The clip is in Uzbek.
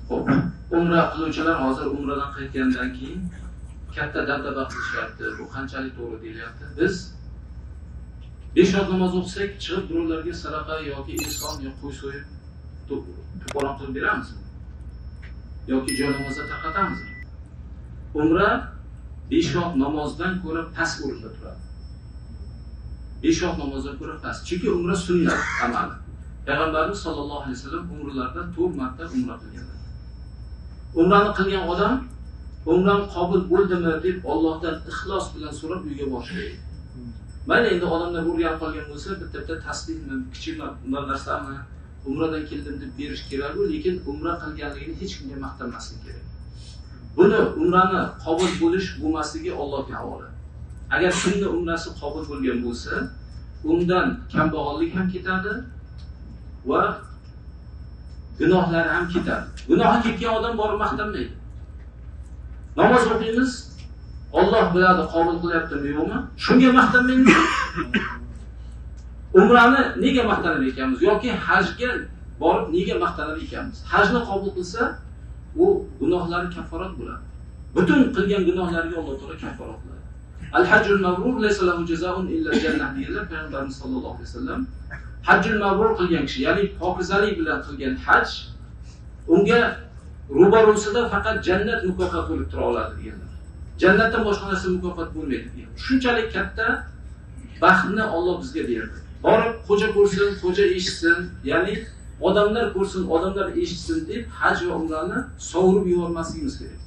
Xo'p, umra qiluvchilar hozir umradan qaytgandan keyin katta dabdaba qilishyapti. Bu qanchalik to'g'ri deyilyapti? Biz 5 vaqt namoz o'qisak, chiqib birovlarga sadaqa yoki ehson yoki qo'y so'yib to'polon qilib beramizmi? Yoki joy namozda tarqatamizmi? Umra 5 vaqt namozdan ko'ra past o'rinda turadi. 5 vaqt namozdan ko'ra past. Chunki umra sunnat amali. Payg'ambarimiz sollallohu alayhi vasallam umrlarda 4 marta umra qilganlar. Umrani qilgan odam umram qabul bo'ldimi deb Allohdan ixlos bilan so'rab uyga boshlaydi. Mana endi odamlar o'rganib qolgan bo'lsa, bitta tasdiqmi, kichik narsami, umradan keldim deb berish kerak-ku, lekin umra qilganligini hech kimga maqtanmaslik kerak. Buni umrani qabul bo'lish bo'lmasligi Allohga havola. Agar kimning umrasi qabul bo'lgan bo'lsa, undan kambag'allik ham ketadi va gunohlar ham ketadi. Gunohi ketgan odam borib maqtanmaydi. Namoz o'qiymiz, Alloh biladi qabul qilyaptimi yo'qmi? Shunga maqtanmaymiz. Umrani nega maqtanar ekanmiz yoki hajga borib nega maqtanar ekanmiz? Hajni qabul qilsa, u gunohlari kafforat bo'ladi. Butun qilgan gunohlariga Alloh taolo kafforat qiladi. Al-hajjul mabrur laysa lahu jazaa'un illa jannah deydilar Payg'ambarimiz sollallohu alayhi vasallam. Hajjul mabrur qilgan kishi, ya'ni pokizalik bilan qilgan haj unga ro'barusida faqat jannat mukofoti bo'lib tura oladi deganlar. Jannatdan boshqa narsa mukofot bo'lmaydi degan. Shunchalik katta baxtni Alloh bizga berdi. Borib xo'ja ko'rsin, xo'ja eshitsin, ya'ni odamlar ko'rsin, odamlar eshitsin deb haj va umrani sovurib yubormasligimiz kerak.